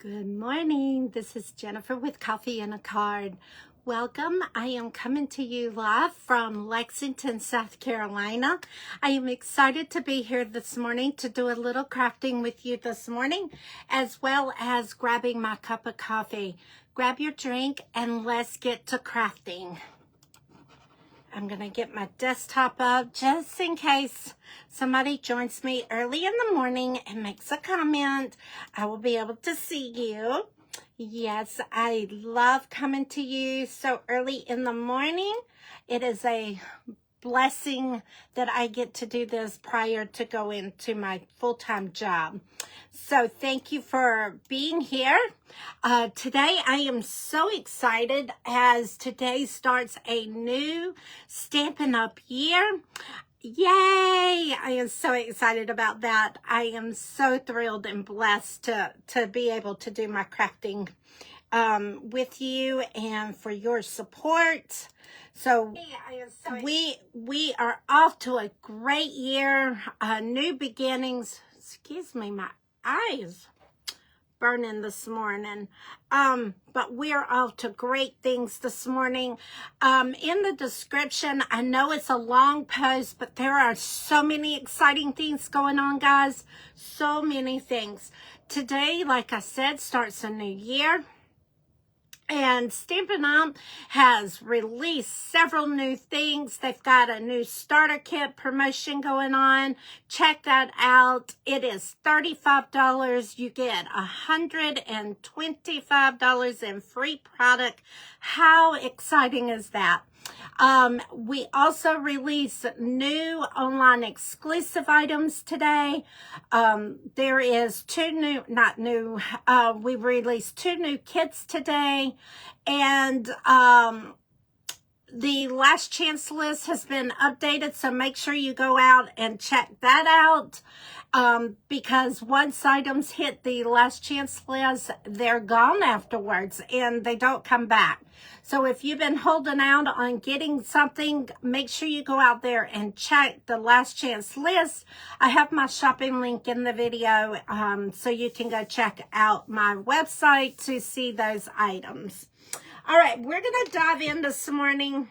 Good morning. This is Jennifer with Coffee and a Card. Welcome. I am coming to you live from Lexington, South Carolina. I am excited to be here this morning to do a little crafting with you this morning, as well as grabbing my cup of coffee. Grab your drink and let's get to crafting. I'm going to get my desktop up just in case somebody joins me early in the morning and makes a comment. I will be able to see you. Yes, I love coming to you so early in the morning. It is a blessing that I get to do this prior to going to my full-time job. So thank you for being here. Today I am so excited as today starts a new Stampin' Up year. Yay! I am so excited about that. I am so thrilled and blessed to be able to do my crafting with you and for your support. So we are off to a great year, new beginnings. Excuse me, my eyes burning this morning. But we're off to great things this morning. In the description, I know it's a long post, but there are so many exciting things going on, guys. So many things. Today, like I said, starts a new year. And Stampin' Up has released several new things. They've got a new starter kit promotion going on. Check that out. It is $35. You get $125 in free product. How exciting is that? We also released new online exclusive items today. There is we released two new kits today, and the last chance list has been updated, so make sure you go out and check that out. Because once items hit the last chance list, they're gone afterwards and they don't come back. So if you've been holding out on getting something, make sure you go out there and check the last chance list. I have my shopping link in the video, so you can go check out my website to see those items. All right, we're going to dive in this morning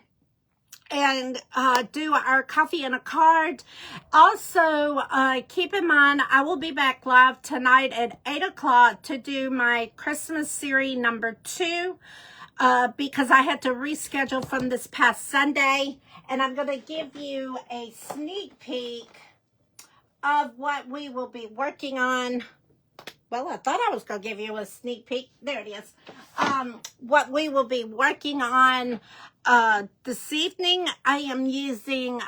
and do our coffee and a card. Also, keep in mind, I will be back live tonight at 8 o'clock to do my Christmas series number 2, because I had to reschedule from this past Sunday, and I'm going to give you a sneak peek of what we will be working on. Well, I thought I was going to give you a sneak peek. There it is. What we will be working on this evening. I am using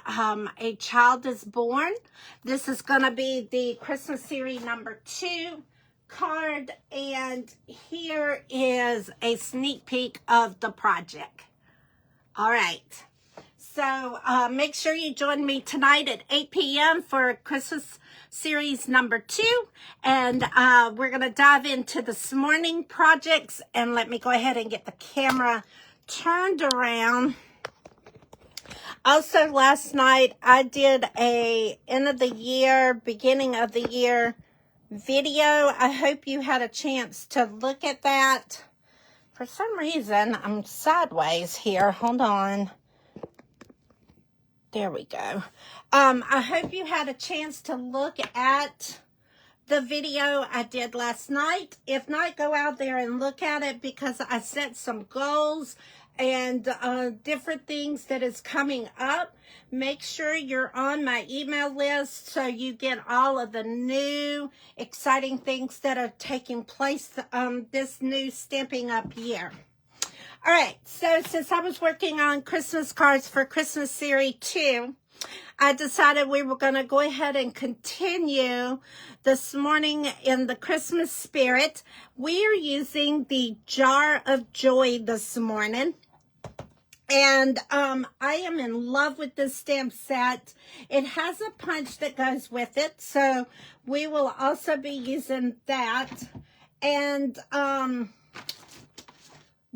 A Child is Born. This is going to be the Christmas series number 2 card. And here is a sneak peek of the project. All right. So make sure you join me tonight at 8 p.m. for Christmas series number 2. And we're going to dive into this morning projects. And let me go ahead and get the camera turned around. Also, last night I did a end of the year, beginning of the year video. I hope you had a chance to look at that. For some reason, I'm sideways here. Hold on. There we go. I hope you had a chance to look at the video I did last night. If not, go out there and look at it, because I set some goals and different things that is coming up. Make sure you're on my email list so you get all of the new exciting things that are taking place this new Stampin' Up year. All right, so since I was working on Christmas cards for Christmas Series 2, I decided we were going to go ahead and continue this morning in the Christmas spirit. We are using the Jar of Joy this morning. And I am in love with this stamp set. It has a punch that goes with it, so we will also be using that. And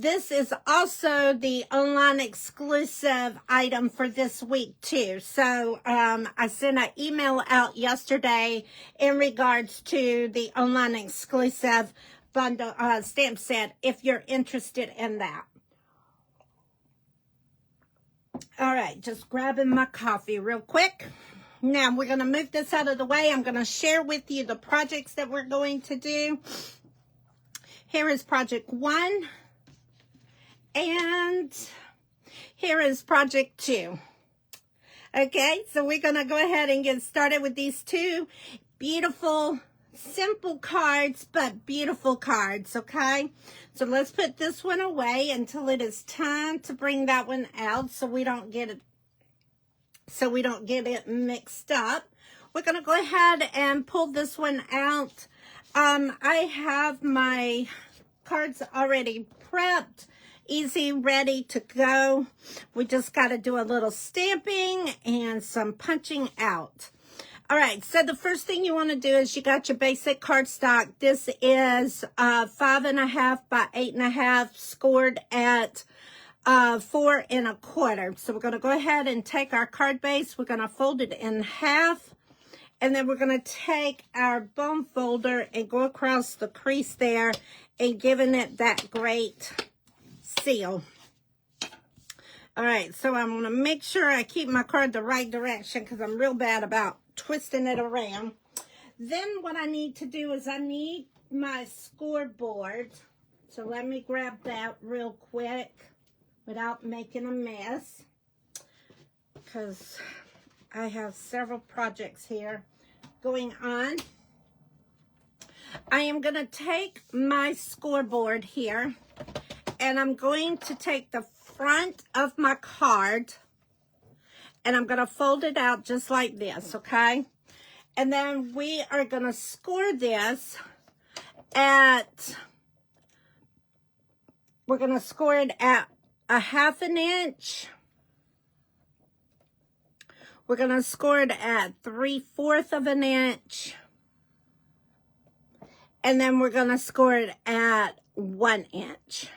this is also the online exclusive item for this week too. So I sent an email out yesterday in regards to the online exclusive bundle stamp set if you're interested in that. All right, just grabbing my coffee real quick. Now we're going to move this out of the way. I'm going to share with you the projects that we're going to do. Here is project 1, and here is project 2. Okay, so we're going to go ahead and get started with these two beautiful, simple cards, but beautiful cards, okay? So let's put this one away until it is time to bring that one out so we don't get it mixed up. We're going to go ahead and pull this one out. I have my cards already prepped, easy, ready to go. We just got to do a little stamping and some punching out. All right, so the first thing you want to do is you got your basic cardstock. This is 5.5 by 8.5, scored at 4 1/4. So we're going to go ahead and take our card base. We're going to fold it in half. And then we're going to take our bone folder and go across the crease there and giving it that great seal. All right, so I'm going to make sure I keep my card the right direction because I'm real bad about twisting it around. Then what I need to do is I need my scoreboard. So let me grab that real quick without making a mess, because I have several projects here going on. I am going to take my scoreboard here, and I'm going to take the front of my card, and I'm going to fold it out just like this, okay? And then we are going to score this at, we're going to score it at 1/2 inch. We're going to score it at 3/4 inch. And then we're going to score it at 1 inch.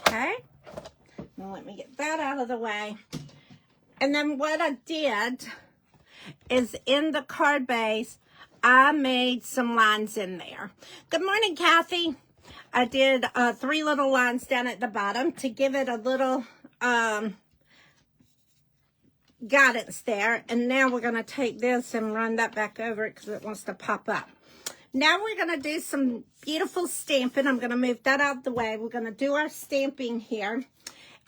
Okay. Now let me get that out of the way. And then what I did is in the card base, I made some lines in there. Good morning, Kathy. I did 3 little lines down at the bottom to give it a little guidance there. And now we're going to take this and run that back over it because it wants to pop up. Now we're going to do some beautiful stamping. I'm going to move that out of the way. We're going to do our stamping here.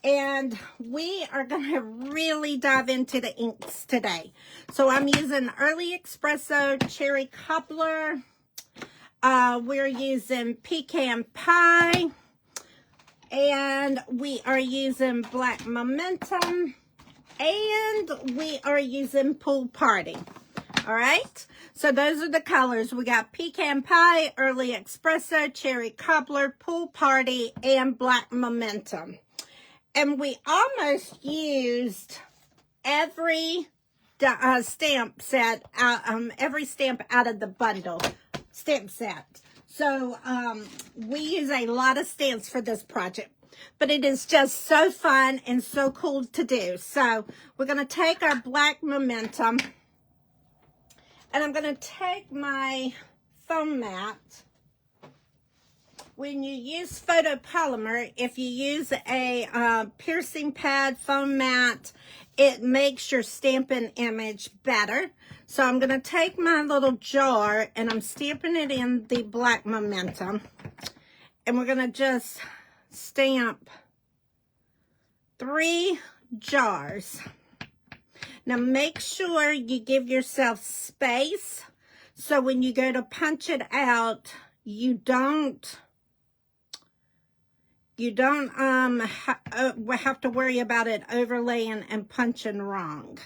And we are going to really dive into the inks today. So I'm using Early Espresso Cherry Cobbler. We're using Pecan Pie. And we are using Black Momentum. And we are using Pool Party. All right. So those are the colors. We got Pecan Pie, Early Espresso, Cherry Cobbler, Pool Party, and Black Momentum. And we almost used every stamp set, every stamp out of the bundle stamp set. So we use a lot of stamps for this project. But it is just so fun and so cool to do. So we're going to take our Black Momentum. And I'm going to take my foam mat. When you use photopolymer, if you use a piercing pad foam mat, it makes your stamping image better. So I'm going to take my little jar and I'm stamping it in the Black Momentum. And we're going to just stamp 3 jars. Now make sure you give yourself space so when you go to punch it out, you don't have to worry about it overlaying and punching wrong.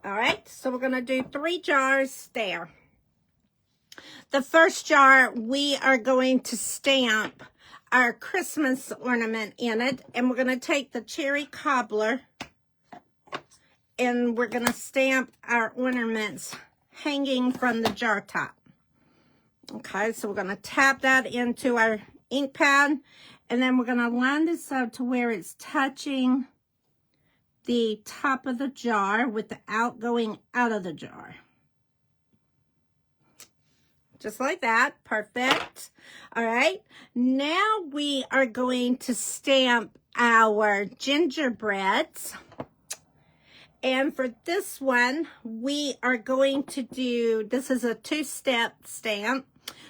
All right, so we're going to do 3 jars there. The first jar, we are going to stamp our Christmas ornament in it, and we're going to take the Cherry Cobbler and we're going to stamp our ornaments hanging from the jar top. Okay, so we're going to tap that into our ink pad, and then we're going to line this up to where it's touching the top of the jar without going out of the jar. just like that. Perfect. All right, now we are going to stamp our gingerbreads. And for this one, we are going to do, this is a 2-step stamp.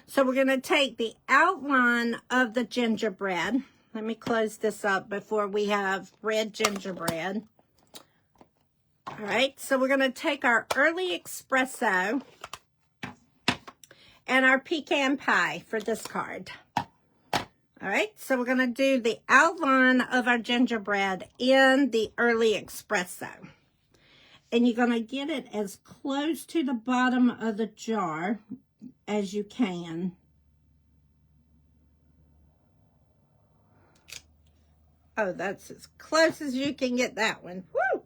So we're going to take the outline of the gingerbread. Let me close this up before we have red gingerbread. All right, so we're going to take our early espresso and our pecan pie for this card. All right, so we're going to do the outline of our gingerbread in the early espresso. And you're going to get it as close to the bottom of the jar as you can. Oh, that's as close as you can get that one. Woo!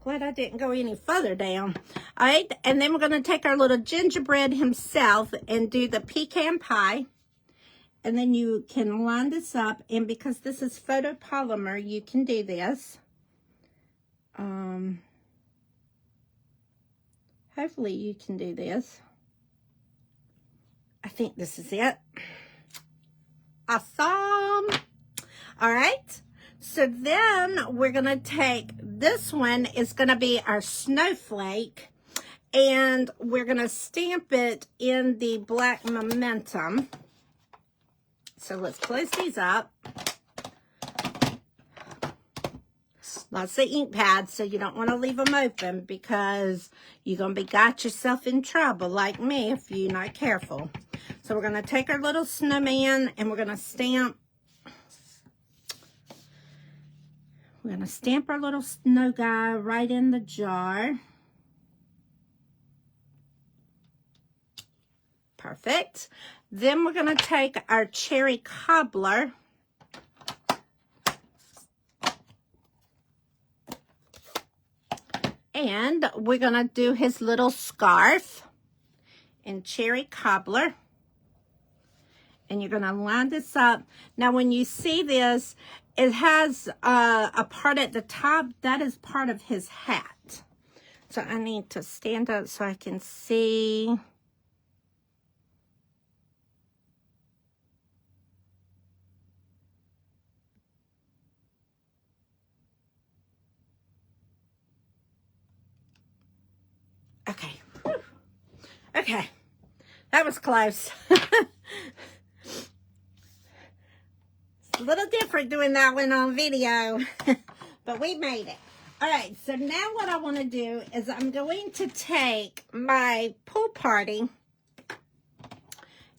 Glad I didn't go any further down. All right, and then we're going to take our little gingerbread himself and do the pecan pie. And then you can line this up. And because this is photopolymer, you can do this. Hopefully you can do this. I think this is it. Awesome. All right. So then we're going to take, this one is going to be our snowflake. And we're going to stamp it in the black momentum. So let's close these up. Lots of ink pads, so you don't want to leave them open because you're going to got yourself in trouble like me if you're not careful. So we're going to take our little snowman and we're going to stamp. We're going to stamp our little snow guy right in the jar. Perfect. Then we're going to take our cherry cobbler. And we're going to do his little scarf in cherry cobbler. And you're going to line this up. Now, when you see this, it has a part at the top. That is part of his hat. So I need to stand up so I can see. Okay. Whew. Okay. That was close. It's a little different doing that one on video, but we made it. All right, so now what I want to do is I'm going to take my pool party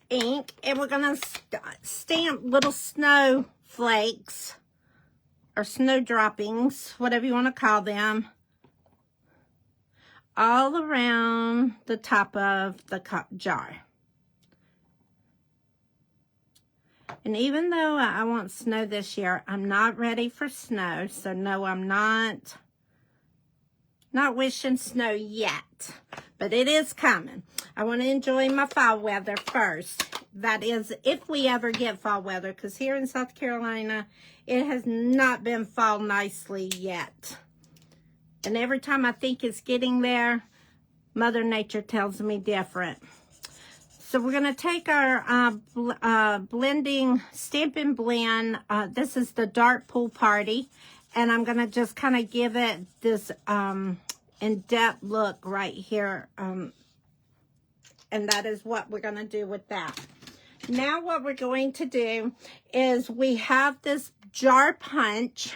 ink and we're going to stamp little snowflakes or snow droppings, whatever you want to call them, all around the top of the jar. And even though I want snow this year, I'm not ready for snow. So no, I'm not wishing snow yet. But it is coming. I want to enjoy my fall weather first. That is, if we ever get fall weather. Because here in South Carolina, it has not been fall nicely yet. And every time I think it's getting there, Mother Nature tells me different. So we're going to take our blending Stampin' Blend. This is the Dark Pool Party. And I'm going to just kind of give it this in-depth look right here. And that is what we're going to do with that. Now what we're going to do is we have this jar punch.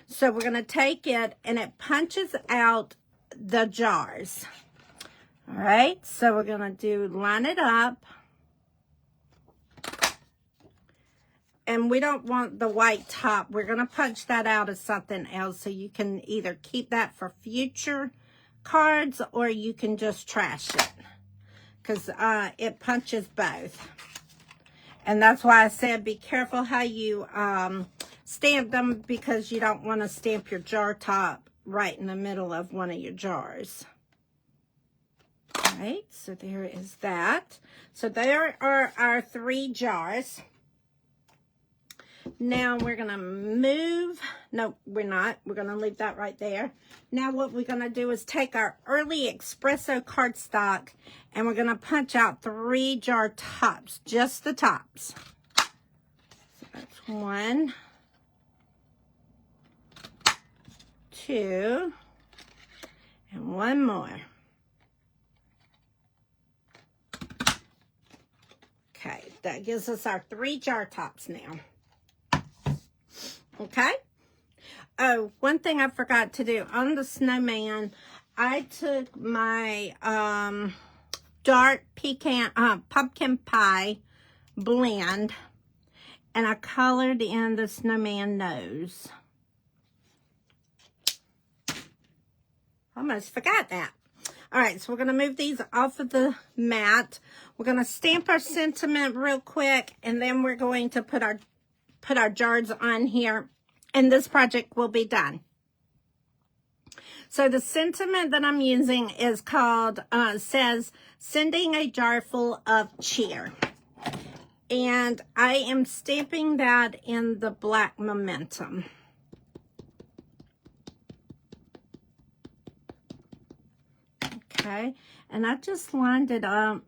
So we're going to take it and it punches out the jars. All right, so we're going to line it up. And we don't want the white top. We're going to punch that out as something else. So you can either keep that for future cards or you can just trash it. Because it punches both. And that's why I said be careful how you stamp them, because you don't want to stamp your jar top right in the middle of one of your jars. All right, so there is that. So there are our 3 jars. Now we're going to move. No, we're not. We're going to leave that right there. Now what we're going to do is take our early espresso cardstock and we're going to punch out 3 jar tops, just the tops. So that's 1, 2, and 1 more. Okay, that gives us our 3 jar tops now. Okay. Oh, one thing I forgot to do on the snowman, I took my dark pumpkin pie blend and I colored in the snowman nose. Almost forgot that. All right, so we're going to move these off of the mat. We're going to stamp our sentiment real quick, and then we're going to put our jars on here, and this project will be done. So the sentiment that I'm using is called, says, sending a jar full of cheer. And I am stamping that in the black momentum. Okay, and I just lined it up.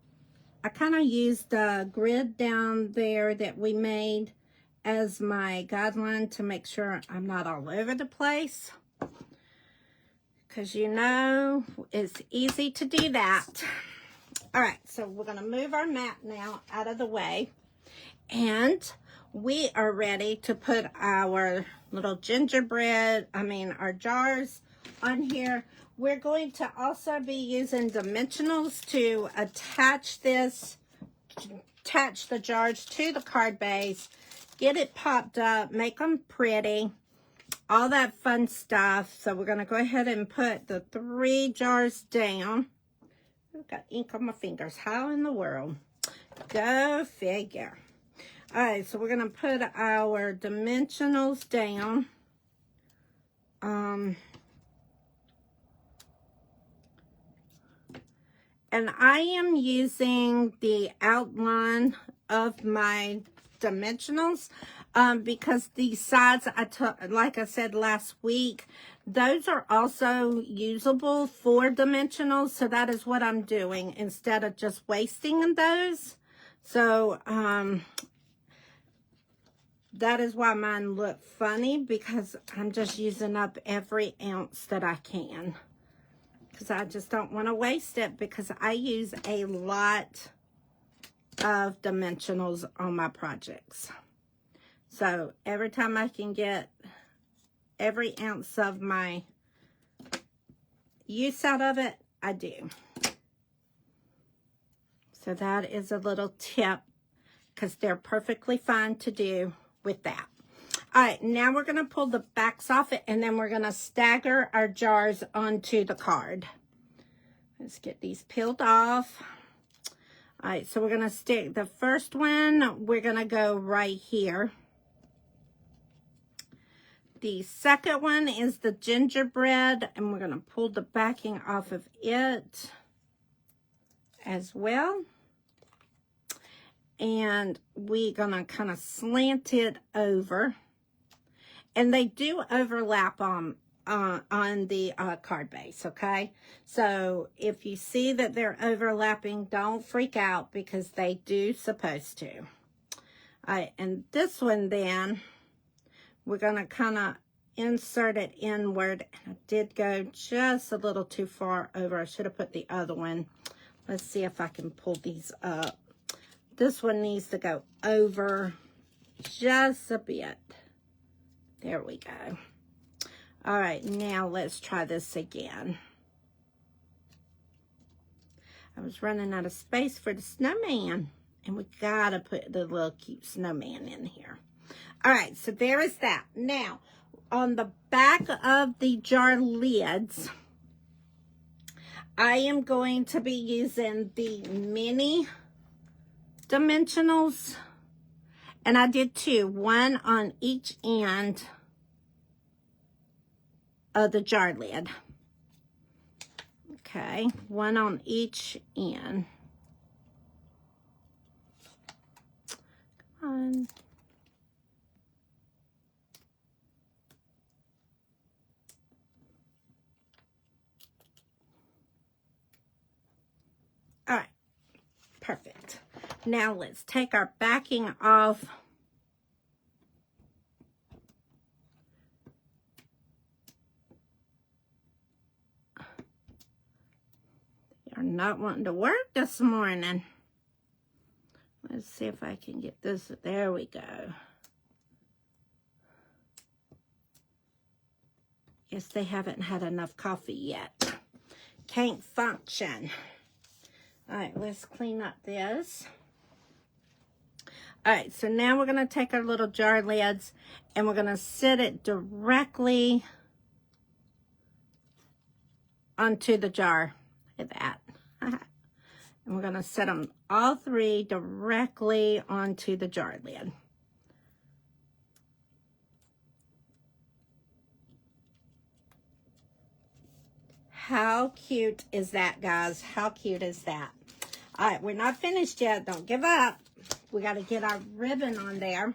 I kind of used the grid down there that we made as my guideline to make sure I'm not all over the place. Because you know, it's easy to do that. All right, so we're going to move our mat now out of the way. And we are ready to put our little our jars on here. We're going to also be using dimensionals to attach the jars to the card base, get it popped up, make them pretty, all that fun stuff. So we're going to go ahead and put the 3 jars down. I've got ink on my fingers. How in the world? Go figure. All right, so we're going to put our dimensionals down. And I am using the outline of my dimensionals because the sides I took, like I said last week, those are also usable for dimensionals. So that is what I'm doing instead of just wasting those. So that is why mine look funny, because I'm just using up every ounce that I can. Because I just don't want to waste it, because I use a lot of dimensionals on my projects. So every time I can get every ounce of my use out of it, I do. So that is a little tip, because they're perfectly fine to do with that. All right, now we're going to pull the backs off it, and then we're going to stagger our jars onto the card. Let's get these peeled off. All right, so we're going to stick the first one. We're going to go right here. The second one is the gingerbread, and we're going to pull the backing off of it as well. And we're going to kind of slant it over. And they do overlap on the card base, okay? So if you see that they're overlapping, don't freak out, because they do supposed to. All right, and this one then, we're going to kind of insert it inward. I did go just a little too far over. I should have put the other one. Let's see if I can pull these up. This one needs to go over just a bit. There we go. All right, now let's try this again. I was running out of space for the snowman, and we gotta put the little cute snowman in here. All right, so there is that. Now, on the back of the jar lids, I am going to be using the mini dimensionals, and I did 2, one on each end of the jar lid. Okay, one on each end. Come on. Now let's take our backing off. You're not wanting to work this morning. Let's see if I can get this. There we go. Guess they haven't had enough coffee yet. Can't function. All right, let's clean up this. All right, so now we're going to take our little jar lids and we're going to sit it directly onto the jar. Look at that. And we're going to set them all three directly onto the jar lid. How cute is that, guys? How cute is that? All right, we're not finished yet. Don't give up. We got to get our ribbon on there.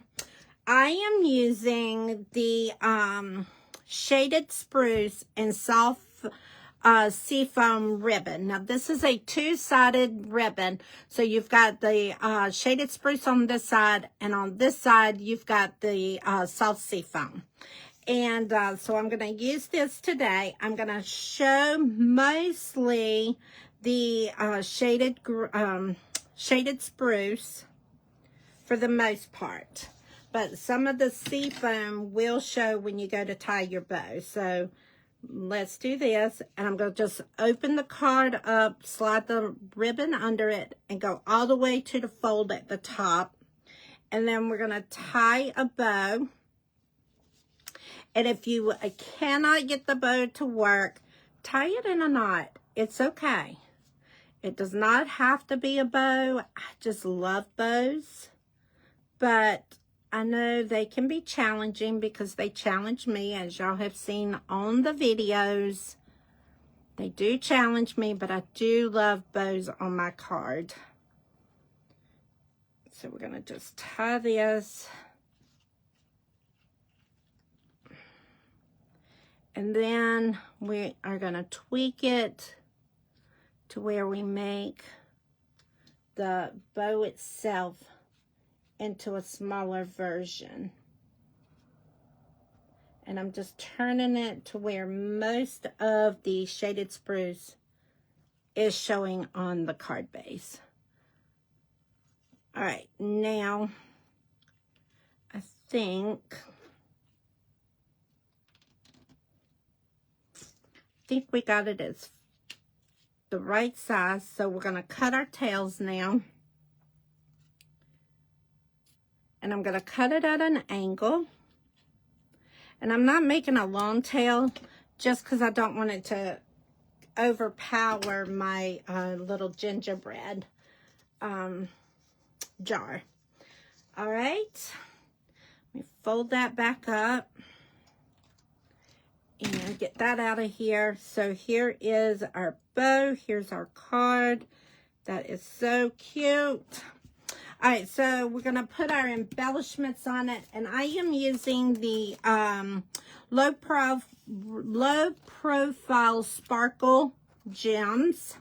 I am using the Shaded Spruce and Soft Seafoam ribbon. Now, this is a two-sided ribbon. So, you've got the Shaded Spruce on this side, and on this side, you've got the Soft Seafoam. And so I'm going to use this today. I'm going to show mostly the Shaded Spruce for the most part. But some of the seafoam will show when you go to tie your bow. So let's do this. And I'm going to just open the card up, slide the ribbon under it, and go all the way to the fold at the top. And then we're going to tie a bow. And if you cannot get the bow to work, tie it in a knot. It's okay. It does not have to be a bow. I just love bows. But I know they can be challenging because they challenge me, as y'all have seen on the videos. They do challenge me, but I do love bows on my card. So we're going to just tie this. And then we are going to tweak it to where we make the bow itself into a smaller version. And I'm just turning it to where most of the Shaded Spruce is showing on the card base. All right, now I think we got it as the right size. So we're going to cut our tails now. And I'm going to cut it at an angle. And I'm not making a long tail just because I don't want it to overpower my little gingerbread jar. All right. Let me fold that back up. And get that out of here. So here is our bow. Here's our card. That is so cute. All right, so we're going to put our embellishments on it. And I am using the low profile sparkle gems.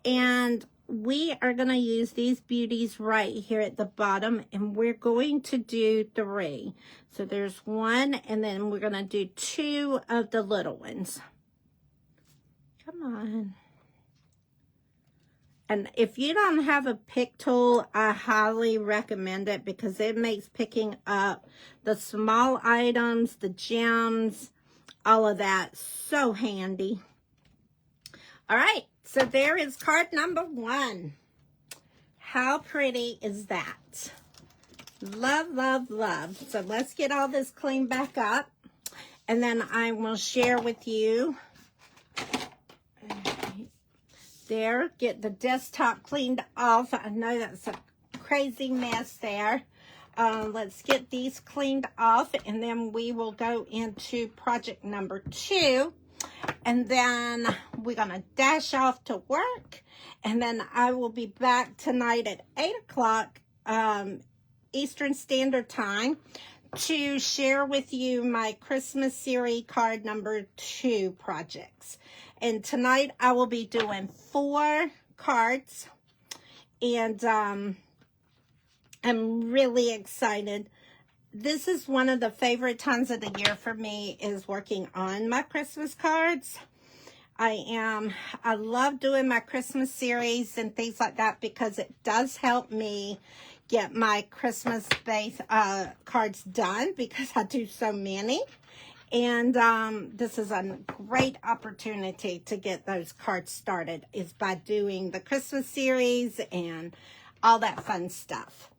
And we are going to use these beauties right here at the bottom. And we're going to do 3. So there's 1, and then we're going to do 2 of the little ones. Come on. And if you don't have a pick tool, I highly recommend it because it makes picking up the small items, the gems, all of that so handy. All right, so there is card number 1. How pretty is that? Love, love, love. So let's get all this cleaned back up. And then I will share with you. There, get the desktop cleaned off. I know that's a crazy mess there. Let's get these cleaned off. And then we will go into project number 2. And then we're going to dash off to work. And then I will be back tonight at 8 o'clock Eastern Standard Time to share with you my Christmas series card number 2 projects. And tonight I will be doing 4 cards. And am really excited. This is one of the favorite times of the year for me, is working on my Christmas cards. I love doing my Christmas series and things like that because it does help me get my Christmas base cards done because I do so many. And this is a great opportunity to get those cards started, is by doing the Christmas series and all that fun stuff.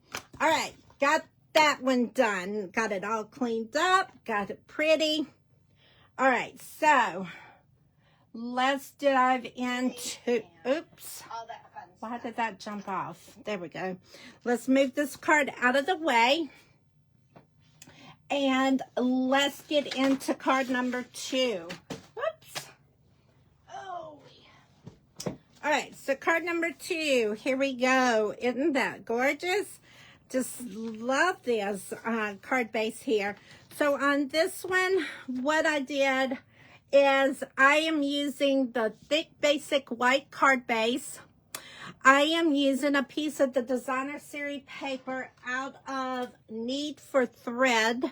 All right, got that one done. Got it all cleaned up, got it pretty. All right, so let's dive into, oops, why did that jump off? There we go. Let's move this card out of the way. And let's get into card number 2. Whoops. Oh. All right, so card number 2. Here we go. Isn't that gorgeous? Just love this card base here. So on this one, what I did is I am using the thick basic white card base. I am using a piece of the designer series paper out of Need for Thread.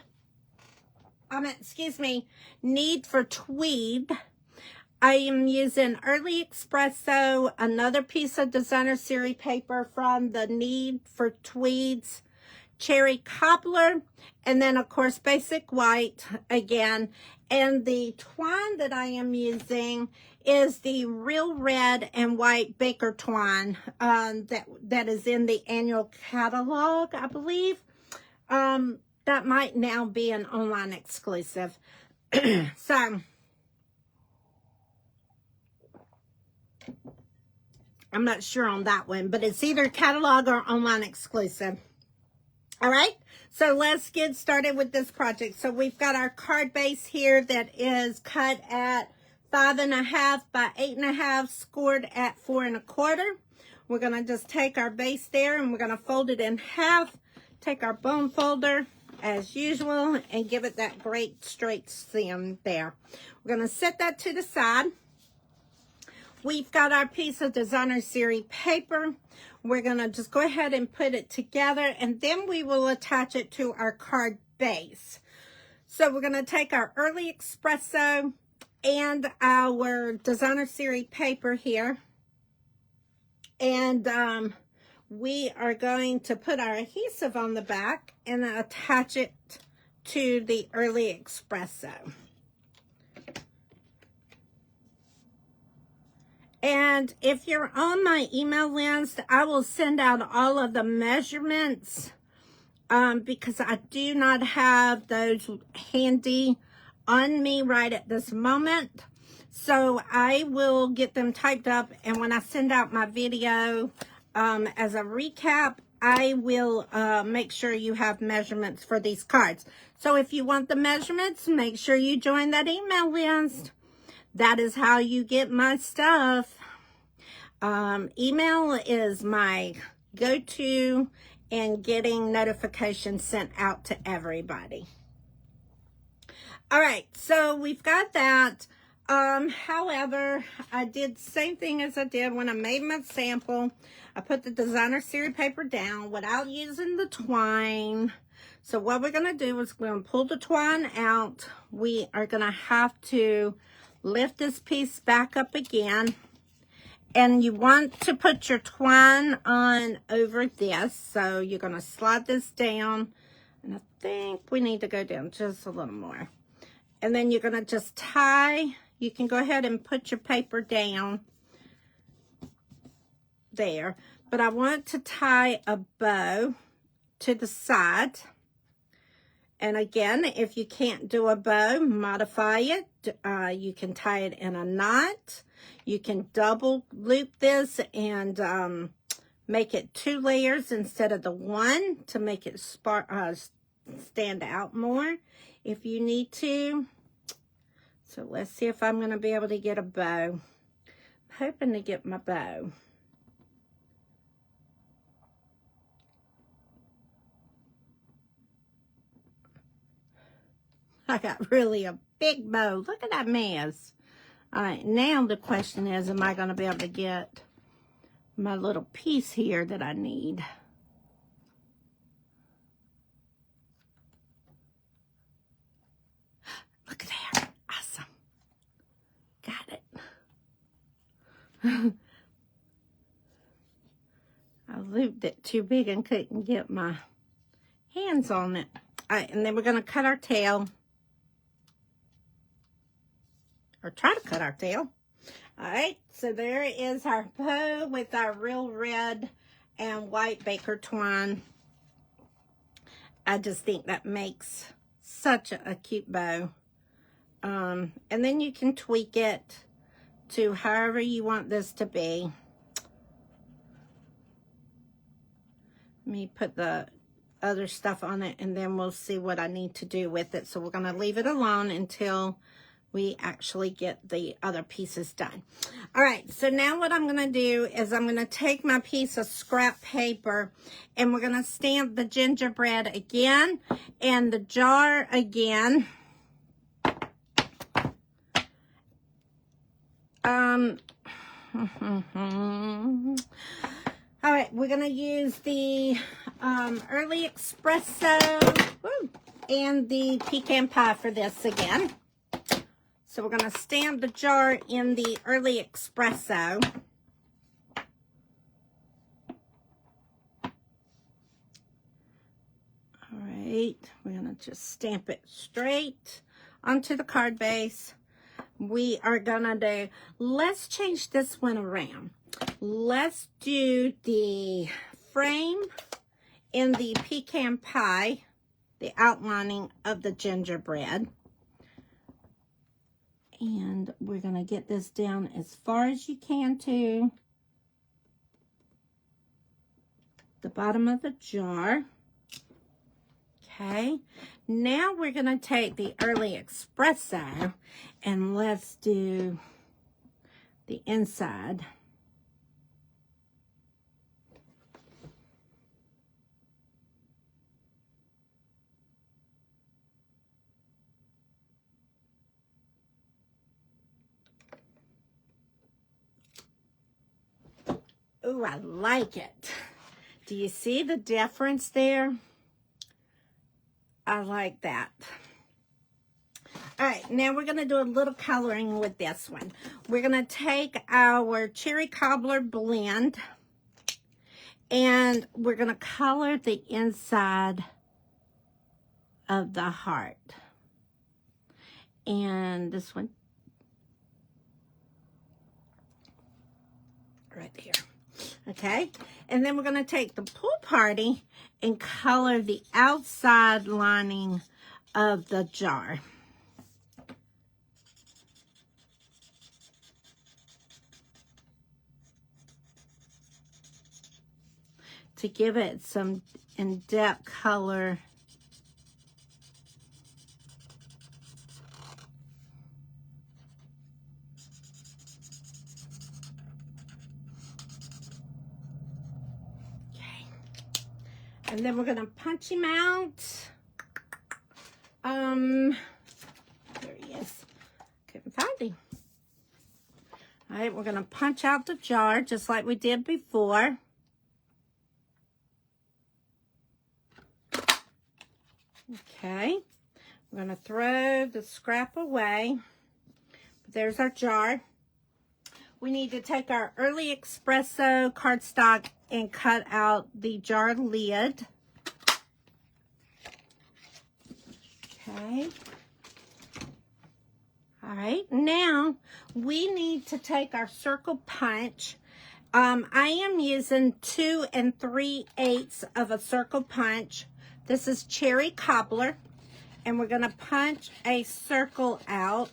Need for Tweed. I am using Early Espresso, another piece of designer series paper from the Need for Tweeds Cherry Cobbler, and then of course basic white again. And the twine that I am using is the Real Red and White Baker twine that is in the annual catalog, I believe. That might now be an online exclusive. So I'm not sure on that one, but it's either catalog or online exclusive. All right, so let's get started with this project. So we've got our card base here that is cut at 5.5 by 8.5, scored at 4 1/4. We're gonna just take our base there and we're gonna fold it in half, take our bone folder as usual and give it that great straight seam there. We're gonna set that to the side. We've got our piece of designer series paper. We're gonna just go ahead and put it together, and then we will attach it to our card base. So we're gonna take our Early Espresso and our designer series paper here, and we are going to put our adhesive on the back and attach it to the Early Espresso. And if you're on my email list, I will send out all of the measurements because I do not have those handy on me right at this moment. So I will get them typed up, and when I send out my video as a recap, I will make sure you have measurements for these cards. So if you want the measurements, make sure you join that email list. That is how you get my stuff. Email is my go-to in getting notifications sent out to everybody. All right, so we've got that. However, I did the same thing as I did when I made my sample. I put the designer series paper down without using the twine. So what we're going to do is we're going to pull the twine out. We are going to have to lift this piece back up again. And you want to put your twine on over this. So you're going to slide this down. And I think we need to go down just a little more. And then you're going to just tie. You can go ahead and put your paper down there. But I want to tie a bow to the side. And again, if you can't do a bow, modify it. You can tie it in a knot. You can double loop this and make it 2 layers instead of the 1 to make it stand out more if you need to. So let's see if I'm going to be able to get a bow. I'm hoping to get my bow. I got really a big bow. Look at that mess. All right, now the question is, am I going to be able to get my little piece here that I need? Look at there. Awesome. Got it. I looped it too big and couldn't get my hands on it. All right, and then we're going to cut our tail. Or try to cut our tail. All right, so there is our bow with our real red and white baker twine. I just think that makes such a cute bow. And then you can tweak it to however you want this to be. Let me put the other stuff on it, and then we'll see what I need to do with it. So we're going to leave it alone until we actually get the other pieces done. All right, so now what I'm going to do is I'm going to take my piece of scrap paper, and we're going to stamp the gingerbread again and the jar again. All right, we're going to use the early espresso and the pecan pie for this again. So we're going to stamp the jar in the early espresso. All right, we're going to just stamp it straight onto the card base. We are going to do, let's change this one around. Let's do the frame in the pecan pie, the outlining of the gingerbread. And we're going to get this down as far as you can to the bottom of the jar. Okay. Now we're going to take the early espresso and let's do the inside. Ooh, I like it. Do you see the difference there? I like that. All right, now we're going to do a little coloring with this one. We're going to take our cherry cobbler blend and we're going to color the inside of the heart. And this one right here. Okay, and then we're going to take the pool party and color the outside lining of the jar. To give it some in-depth color. And then we're going to punch him out. There he is. Couldn't find him. All right, we're going to punch out the jar just like we did before. Okay. We're going to throw the scrap away. There's our jar. We need to take our early espresso cardstock and cut out the jar lid. Okay. All right, now we need to take our circle punch. I am using 2 3/8 of a circle punch. This is cherry cobbler, and we're going to punch a circle out.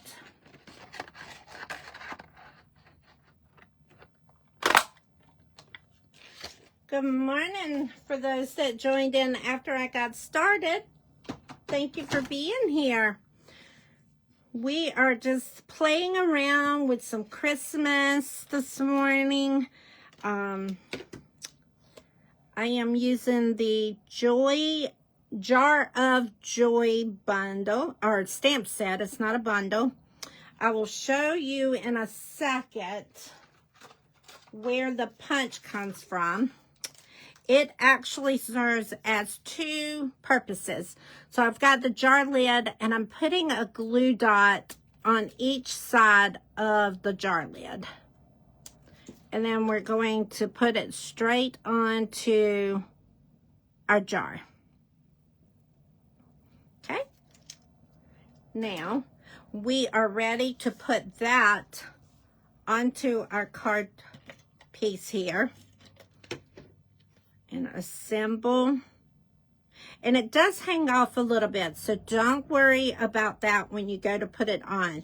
Good morning for those that joined in after I got started. Thank you for being here. We are just playing around with some Christmas this morning. I am using the Jar of Joy bundle, or stamp set. It's not a bundle. I will show you in a second where the punch comes from. it actually serves as two purposes. So I've got the jar lid, and I'm putting a glue dot on each side of the jar lid. And then we're going to put it straight onto our jar. Okay. Now, we are ready to put that onto our card piece here. And assemble. And it does hang off a little bit, so don't worry about that when you go to put it on.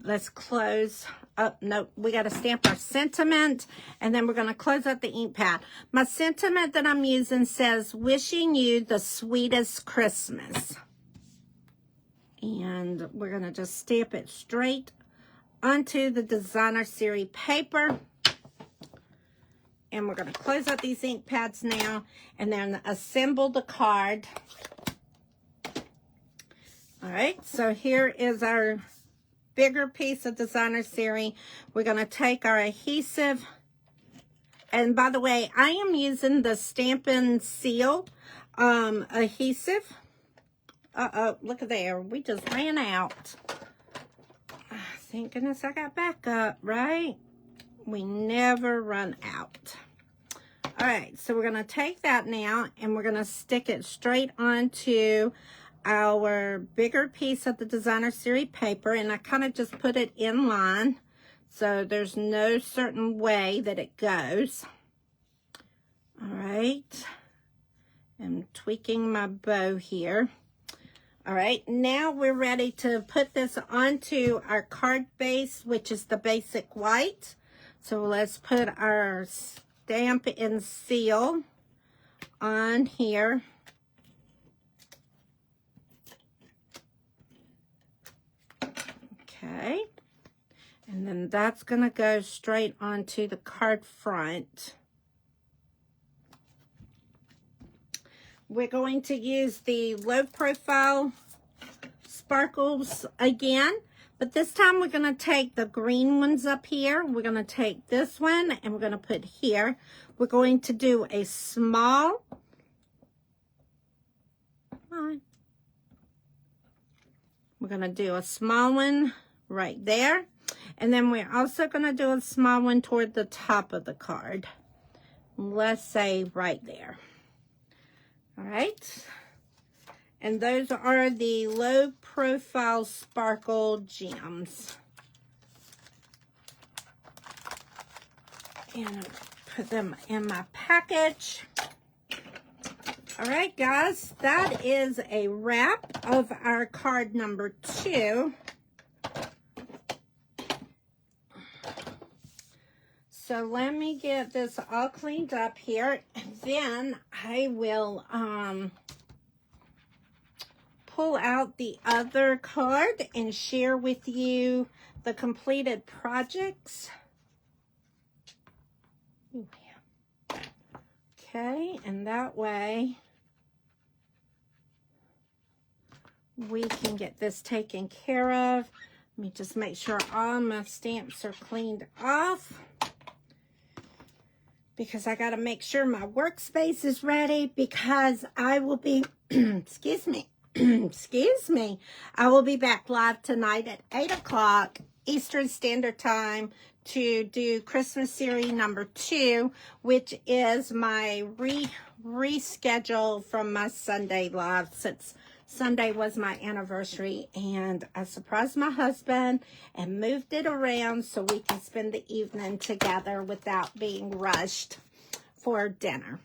Let's close up. No, we got to stamp our sentiment, and then we're going to close up the ink pad. My sentiment that I'm using says, wishing you the sweetest Christmas. And we're going to just stamp it straight onto the designer series paper. And we're going to close up these ink pads now and then assemble the card. All right, so here is our bigger piece of designer series. We're going to take our adhesive. And by the way, I am using the Stampin' Seal adhesive. Uh-oh, look at there. We just ran out. Thank goodness I got backup, right? We never run out. All right, so we're going to take that now and we're going to stick it straight onto our bigger piece of the designer series paper, and I kind of just put it in line so there's no certain way that it goes. All right, I'm tweaking my bow here. All right, now we're ready to put this onto our card base, which is the basic white. So let's put our stamp and seal on here. Okay. And then that's going to go straight onto the card front. We're going to use the low profile sparkles again. But this time we're going to take the green ones up here. We're going to take this one and we're going to put here. We're going to do a small. We're going to do a small one right there. And then we're also going to do a small one toward the top of the card. Let's say right there. All right. And those are the low profile sparkle gems. And I'll put them in my package. All right, guys, that is a wrap of our card number 2. So let me get this all cleaned up here, and then I will pull out the other card and share with you the completed projects. Okay, and that way we can get this taken care of. Let me just make sure all my stamps are cleaned off, because I got to make sure my workspace is ready, because I will be, excuse me, I will be back live tonight at 8 o'clock Eastern Standard Time to do Christmas series number 2, which is my reschedule from my Sunday live, since Sunday was my anniversary, and I surprised my husband and moved it around so we can spend the evening together without being rushed for dinner.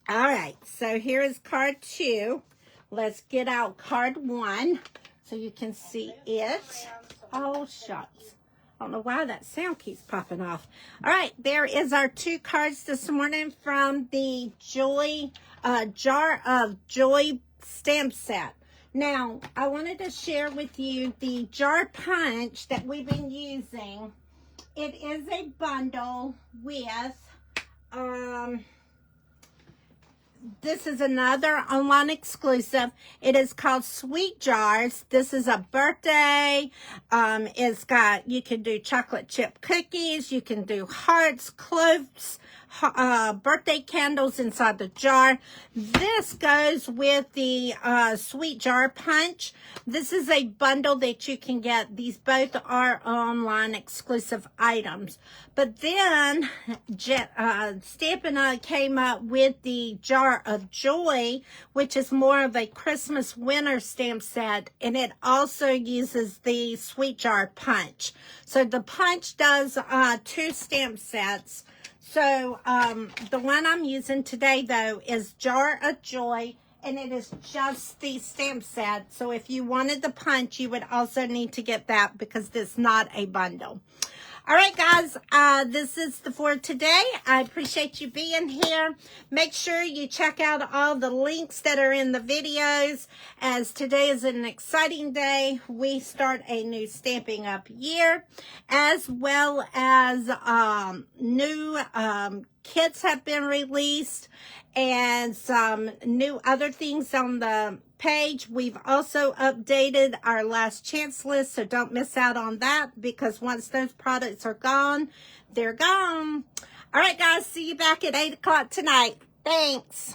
All right, so here is card 2. Let's get out card 1 so you can see it. Oh, shucks. I don't know why that sound keeps popping off. All right, there is our 2 cards this morning from the Jar of Joy stamp set. Now, I wanted to share with you the jar punch that we've been using. It is a bundle with this is another online exclusive. It is called Sweet Jars. This is a birthday. It's got, you can do chocolate chip cookies. You can do hearts, cloves, birthday candles inside the jar. This goes with the sweet jar punch. This is a bundle that you can get. These both are online exclusive items. But then Stampin' Up came up with the Jar of Joy, which is more of a Christmas winter stamp set, and it also uses the sweet jar punch. So the punch does 2 stamp sets. So the one I'm using today, though, is Jar of Joy, and it is just the stamp set. So if you wanted the punch, you would also need to get that because it's not a bundle. All right, guys, this is for today. I appreciate you being here. Make sure you check out all the links that are in the videos, as today is an exciting day. We start a new Stampin' Up year, as well as new kits have been released and some new other things on the page. We've also updated our last chance list, so don't miss out on that, because once those products are gone, they're gone. All right, guys, see you back at 8 o'clock tonight. Thanks.